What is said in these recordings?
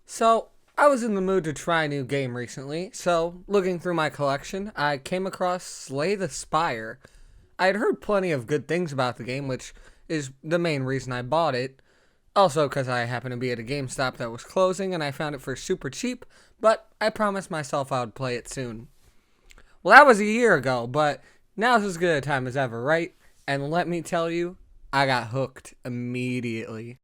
So, I was in the mood to try a new game recently, so looking through my collection, I came across Slay the Spire. I had heard plenty of good things about the game, which is the main reason I bought it. Also, because I happened to be at a GameStop that was closing and I found it for super cheap, but I promised myself I would play it soon. Well, that was a year ago, but now's as good a time as ever, right? And let me tell you, I got hooked immediately.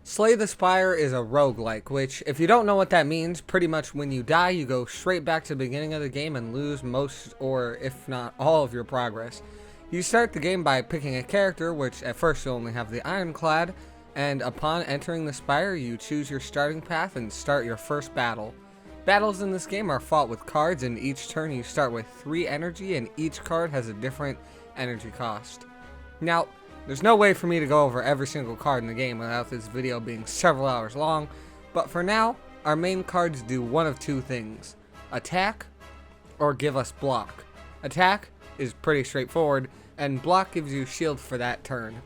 Slay the Spire is a roguelike, which, if you don't know what that means, pretty much when you die, you go straight back to the beginning of the game and lose most, or if not all, of your progress. You start the game by picking a character, which at first you'll only have the Ironclad, and upon entering the Spire, you choose your starting path and start your first battle. Battles in this game are fought with cards, and each turn you start with 3 energy, and each card has a different energy cost. Now, there's no way for me to go over every single card in the game without this video being several hours long, but for now, our main cards do one of two things: attack or give us block. Attack is pretty straightforward, and block gives you shield for that turn.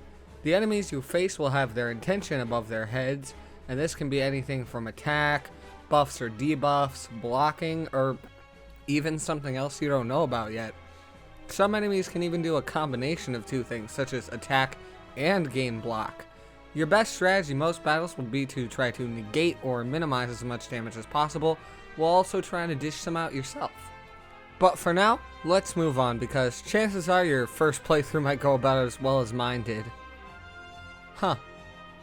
The enemies you face will have their intention above their heads, and this can be anything from attack, buffs or debuffs, blocking, or even something else you don't know about yet. Some enemies can even do a combination of two things, such as attack and gain block. Your best strategy in most battles will be to try to negate or minimize as much damage as possible, while also trying to dish some out yourself. But for now, let's move on, because chances are your first playthrough might go about as well as mine did. Huh,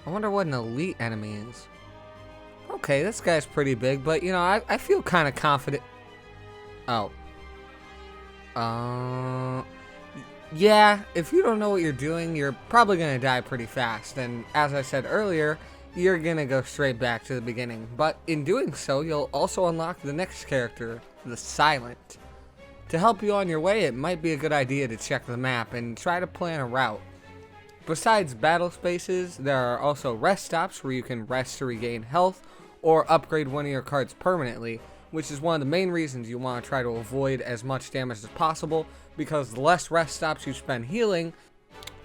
I wonder what an elite enemy is. Okay, this guy's pretty big, but I feel kind of confident. Oh. Yeah, if you don't know what you're doing, you're probably going to die pretty fast, and as I said earlier, you're going to go straight back to the beginning. But in doing so, you'll also unlock the next character, the Silent. To help you on your way, it might be a good idea to check the map and try to plan a route. Besides battle spaces, there are also rest stops where you can rest to regain health, or upgrade one of your cards permanently, which is one of the main reasons you want to try to avoid as much damage as possible, because the less rest stops you spend healing,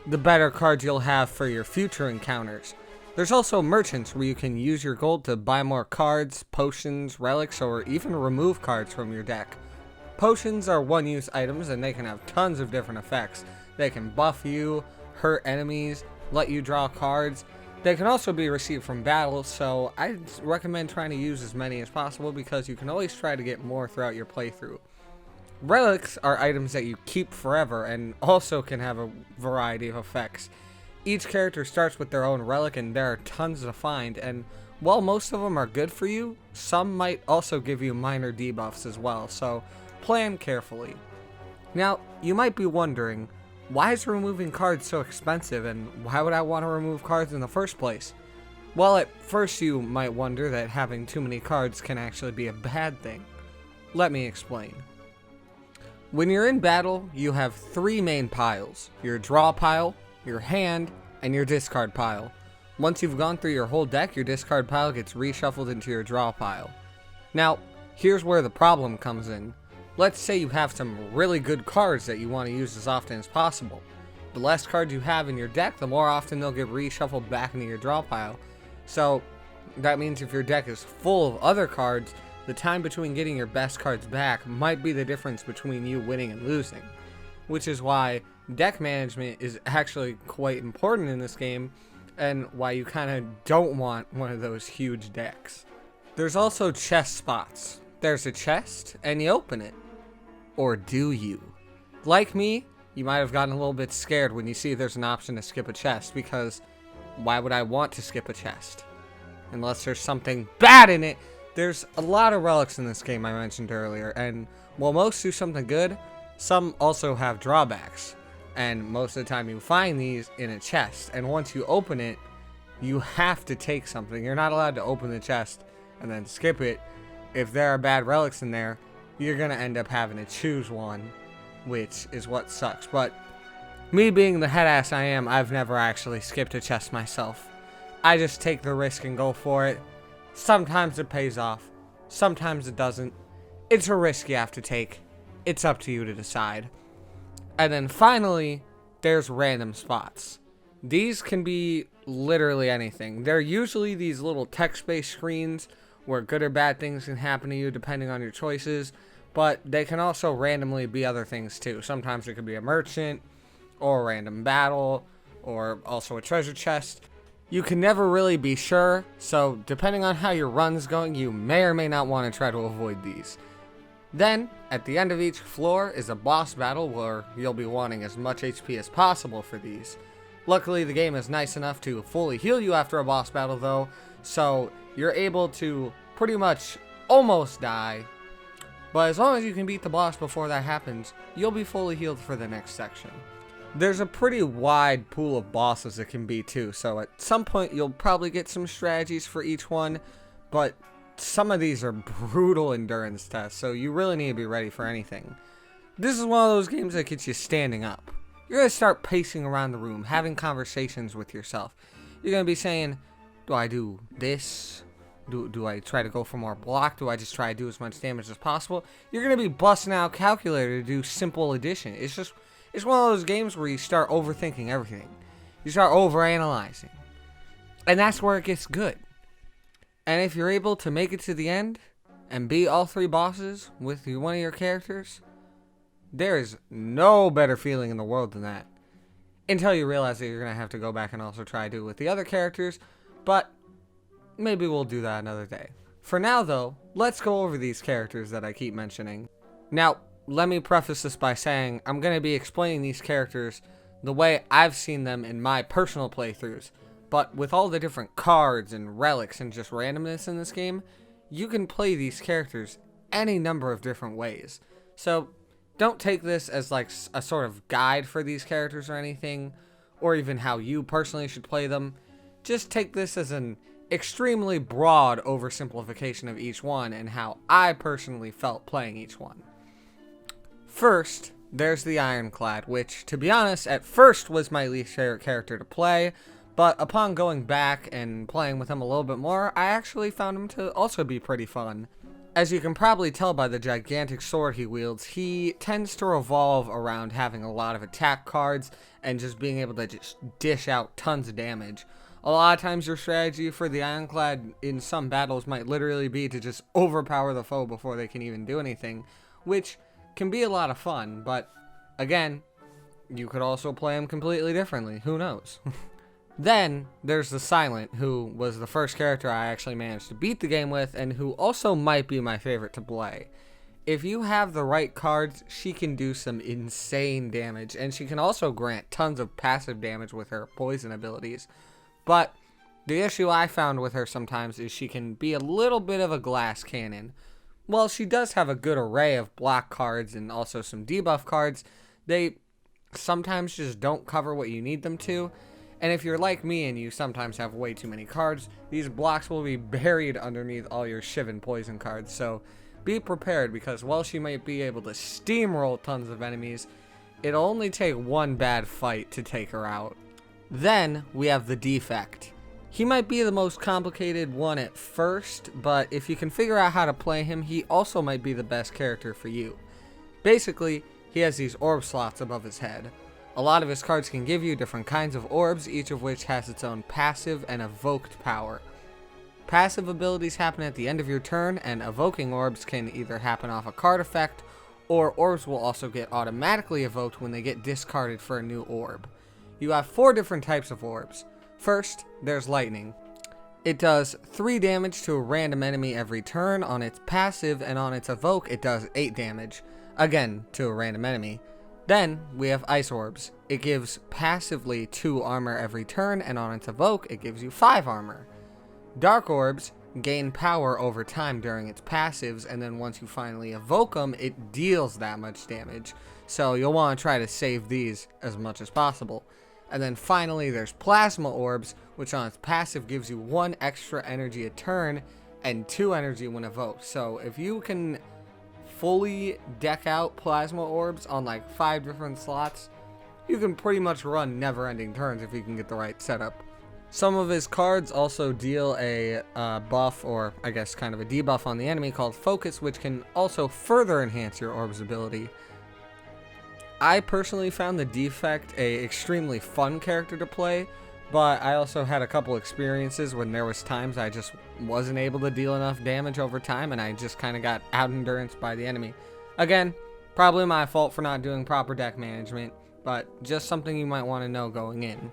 the better cards you'll have for your future encounters. There's also merchants where you can use your gold to buy more cards, potions, relics, or even remove cards from your deck. Potions are one-use items, and they can have tons of different effects. They can buff you, hurt enemies, let you draw cards. They can also be received from battles, so I recommend trying to use as many as possible because you can always try to get more throughout your playthrough. Relics are items that you keep forever and also can have a variety of effects. Each character starts with their own relic, and there are tons to find, and while most of them are good for you, some might also give you minor debuffs as well, so plan carefully. Now, you might be wondering, why is removing cards so expensive, and why would I want to remove cards in the first place? Well, at first you might wonder that having too many cards can actually be a bad thing. Let me explain. When you're in battle, you have 3 main piles: your draw pile, your hand, and your discard pile. Once you've gone through your whole deck, your discard pile gets reshuffled into your draw pile. Now, here's where the problem comes in. Let's say you have some really good cards that you want to use as often as possible. The less cards you have in your deck, the more often they'll get reshuffled back into your draw pile. So that means if your deck is full of other cards, the time between getting your best cards back might be the difference between you winning and losing. Which is why deck management is actually quite important in this game, and why you kind of don't want one of those huge decks. There's also chest spots. There's a chest, and you open it. Or do you? Like me, you might have gotten a little bit scared when you see there's an option to skip a chest, because why would I want to skip a chest? Unless there's something bad in it. There's a lot of relics in this game I mentioned earlier, and while most do something good, some also have drawbacks. And most of the time you find these in a chest, and once you open it, you have to take something. You're not allowed to open the chest and then skip it. If there are bad relics in there, you're going to end up having to choose one, which is what sucks. But me being the head ass I am, I've never actually skipped a chest myself. I just take the risk and go for it. Sometimes it pays off, Sometimes it doesn't. It's a risk you have to take. It's up to you to decide. And then finally, there's random spots. These can be literally anything. They're usually these little text-based screens where good or bad things can happen to you depending on your choices, but they can also randomly be other things too. Sometimes it could be a merchant, or a random battle, or also a treasure chest. You can never really be sure, so depending on how your run's going, you may or may not want to try to avoid these. Then, at the end of each floor is a boss battle where you'll be wanting as much HP as possible for these. Luckily, the game is nice enough to fully heal you after a boss battle though, so you're able to pretty much almost die. But as long as you can beat the boss before that happens, you'll be fully healed for the next section. There's a pretty wide pool of bosses it can be too, so at some point you'll probably get some strategies for each one, but some of these are brutal endurance tests, so you really need to be ready for anything. This is one of those games that gets you standing up. You're going to start pacing around the room, having conversations with yourself. You're going to be saying, do I do this? Do I try to go for more block? Do I just try to do as much damage as possible? You're going to be busting out a calculator to do simple addition. It's one of those games where you start overthinking everything. You start overanalyzing. And that's where it gets good. And if you're able to make it to the end and beat all 3 bosses with one of your characters, there is no better feeling in the world than that. Until you realize that you're going to have to go back and also try to do it with the other characters, but maybe we'll do that another day. For now though, let's go over these characters that I keep mentioning. Now, let me preface this by saying I'm going to be explaining these characters the way I've seen them in my personal playthroughs, but with all the different cards and relics and just randomness in this game, you can play these characters any number of different ways. So don't take this as like a sort of guide for these characters or anything, or even how you personally should play them. Just take this as an extremely broad oversimplification of each one and how I personally felt playing each one. First, there's the Ironclad, which, to be honest, at first was my least favorite character to play, but upon going back and playing with him a little bit more, I actually found him to also be pretty fun. As you can probably tell by the gigantic sword he wields, he tends to revolve around having a lot of attack cards and just being able to just dish out tons of damage. A lot of times your strategy for the Ironclad in some battles might literally be to just overpower the foe before they can even do anything, which can be a lot of fun, but again, you could also play him completely differently, who knows. Then, there's the Silent, who was the first character I actually managed to beat the game with, and who also might be my favorite to play. If you have the right cards, she can do some insane damage, and she can also grant tons of passive damage with her poison abilities. But the issue I found with her sometimes is she can be a little bit of a glass cannon. While she does have a good array of block cards and also some debuff cards, they sometimes just don't cover what you need them to. And if you're like me and you sometimes have way too many cards, these blocks will be buried underneath all your Shiv and Poison cards. So be prepared, because while she might be able to steamroll tons of enemies, it'll only take one bad fight to take her out. Then we have the Defect. He might be the most complicated one at first, but if you can figure out how to play him, he also might be the best character for you. Basically, he has these orb slots above his head. A lot of his cards can give you different kinds of orbs, each of which has its own passive and evoked power. Passive abilities happen at the end of your turn, and evoking orbs can either happen off a card effect, or orbs will also get automatically evoked when they get discarded for a new orb. You have 4 different types of orbs. First, there's Lightning. It does 3 damage to a random enemy every turn on its passive, and on its evoke it does 8 damage, again to a random enemy. Then we have Ice Orbs. It gives passively 2 armor every turn, and on its evoke it gives you 5 armor. Dark Orbs gain power over time during its passives, and then once you finally evoke them, it deals that much damage. So you'll want to try to save these as much as possible. And then finally there's Plasma Orbs, which on its passive gives you 1 extra energy a turn and 2 energy when evoked. So if you can fully deck out Plasma Orbs on like 5 different slots, you can pretty much run never-ending turns if you can get the right setup. Some of his cards also deal a buff, or I guess kind of a debuff on the enemy called Focus, which can also further enhance your orb's ability. I personally found the Defect a extremely fun character to play, but I also had a couple experiences when there was times I just wasn't able to deal enough damage over time, and I just kind of got out-enduranced by the enemy. Again, probably my fault for not doing proper deck management, but just something you might want to know going in.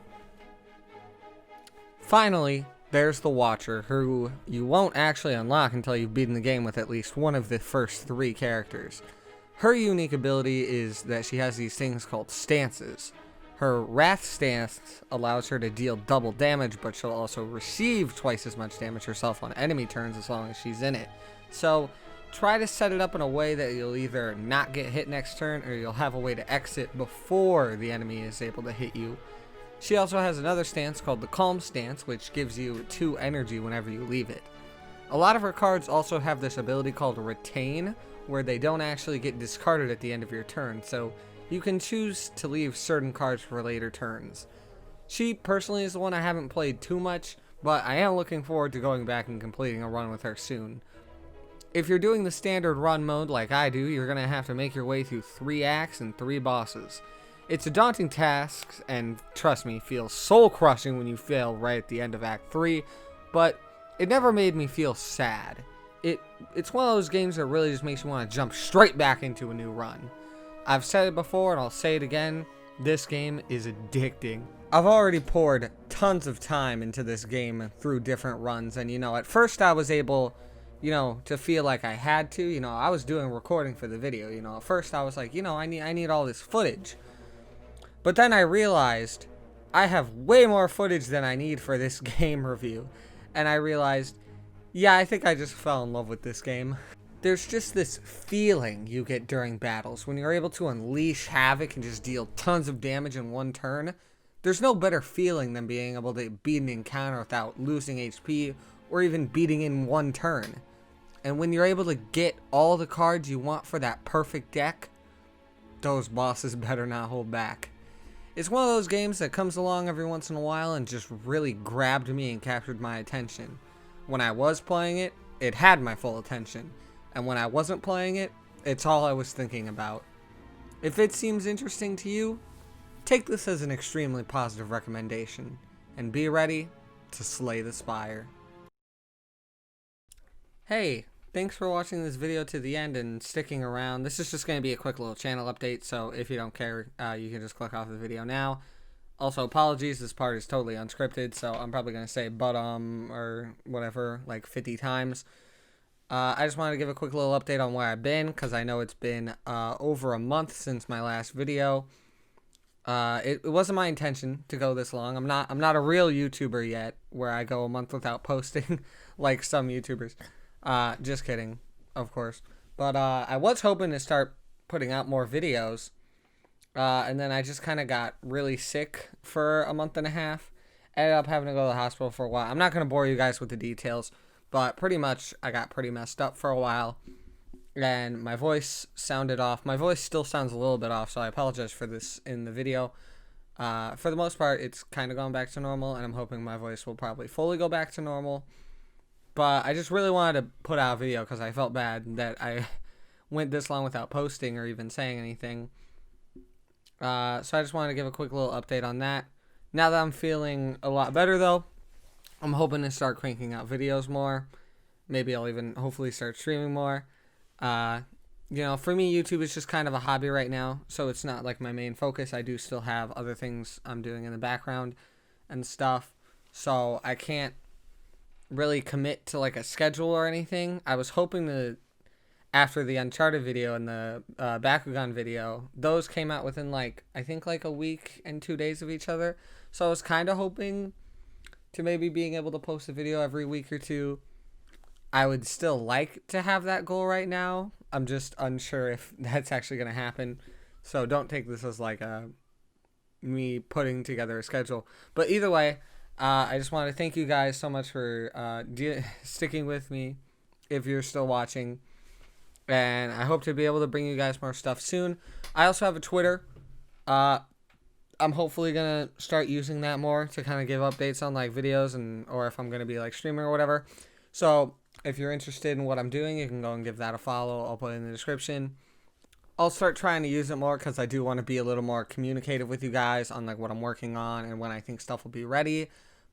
Finally, there's the Watcher, who you won't actually unlock until you've beaten the game with at least one of the first 3 characters. Her unique ability is that she has these things called stances. Her Wrath stance allows her to deal double damage, but she'll also receive twice as much damage herself on enemy turns as long as she's in it. So try to set it up in a way that you'll either not get hit next turn, or you'll have a way to exit before the enemy is able to hit you. She also has another stance called the Calm stance, which gives you 2 energy whenever you leave it. A lot of her cards also have this ability called Retain, where they don't actually get discarded at the end of your turn, so you can choose to leave certain cards for later turns. She personally is the one I haven't played too much, but I am looking forward to going back and completing a run with her soon. If you're doing the standard run mode like I do, you're going to have to make your way through 3 acts and 3 bosses. It's a daunting task, and trust me, feels soul-crushing when you fail right at the end of Act 3, but it never made me feel sad. It's one of those games that really just makes you want to jump straight back into a new run. I've said it before, and I'll say it again, this game is addicting. I've already poured tons of time into this game through different runs, and at first I was able, to feel like I had to. I was doing recording for the video. At first I was like, I need all this footage. But then I realized I have way more footage than I need for this game review. And I realized, yeah, I think I just fell in love with this game. There's just this feeling you get during battles when you're able to unleash havoc and just deal tons of damage in one turn. There's no better feeling than being able to beat an encounter without losing HP or even beating in one turn. And when you're able to get all the cards you want for that perfect deck, those bosses better not hold back. It's one of those games that comes along every once in a while and just really grabbed me and captured my attention. When I was playing it, it had my full attention. And when I wasn't playing it, it's all I was thinking about. If it seems interesting to you, take this as an extremely positive recommendation, and be ready to slay the Spire. Hey, thanks for watching this video to the end and sticking around. This is just going to be a quick little channel update, so if you don't care, you can just click off the video now. Also, apologies, this part is totally unscripted, so I'm probably going to say but or whatever like 50 times. I just wanted to give a quick little update on where I've been, because I know it's been over a month since my last video. It wasn't my intention to go this long. I'm not a real YouTuber yet, where I go a month without posting like some YouTubers. Just kidding, of course. But I was hoping to start putting out more videos, and then I just kind of got really sick for a month and a half. Ended up having to go to the hospital for a while. I'm not going to bore you guys with the details, but pretty much I got pretty messed up for a while, and my voice sounded off. My voice still sounds a little bit off, so I apologize for this in the video. For the most part, it's kind of gone back to normal, and I'm hoping my voice will probably fully go back to normal. But I just really wanted to put out a video because I felt bad that I went this long without posting or even saying anything. So I just wanted to give a quick little update on that. Now that I'm feeling a lot better, though, I'm hoping to start cranking out videos more. Maybe I'll even hopefully start streaming more. For me, YouTube is just kind of a hobby right now, so it's not like my main focus. I do still have other things I'm doing in the background and stuff, so I can't really commit to like a schedule or anything. I was hoping to, after the Uncharted video and the Bakugan video, those came out within I think a week and 2 days of each other, so I was kind of hoping to maybe being able to post a video every week or two. I would still like to have that goal right now. I'm just unsure if that's actually going to happen. So don't take this as me putting together a schedule. But either way, I just want to thank you guys so much for sticking with me if you're still watching. And I hope to be able to bring you guys more stuff soon. I also have a Twitter. I'm hopefully gonna start using that more to kind of give updates on like videos or if I'm gonna be like streaming or whatever. So if you're interested in what I'm doing, you can go and give that a follow. I'll put it in the description. I'll start trying to use it more because I do want to be a little more communicative with you guys on like what I'm working on and when I think stuff will be ready.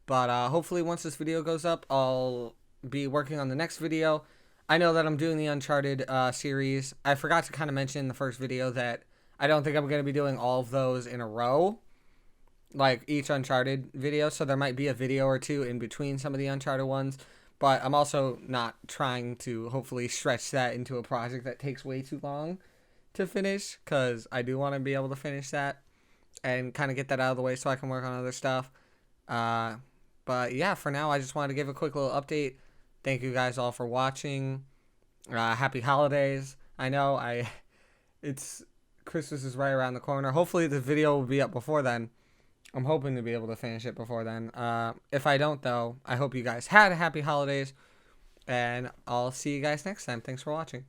But hopefully once this video goes up, I'll be working on the next video. I know that I'm doing the Uncharted series. I forgot to kind of mention in the first video that I don't think I'm going to be doing all of those in a row, like each Uncharted video. So there might be a video or two in between some of the Uncharted ones. But I'm also not trying to hopefully stretch that into a project that takes way too long to finish, because I do want to be able to finish that and kind of get that out of the way so I can work on other stuff. But yeah, for now, I just wanted to give a quick little update. Thank you guys all for watching. Happy holidays. I know it's Christmas is right around the corner. Hopefully the video will be up before then. I'm hoping to be able to finish it before then. If I don't, though, I hope you guys had a happy holidays, and I'll see you guys next time. Thanks for watching.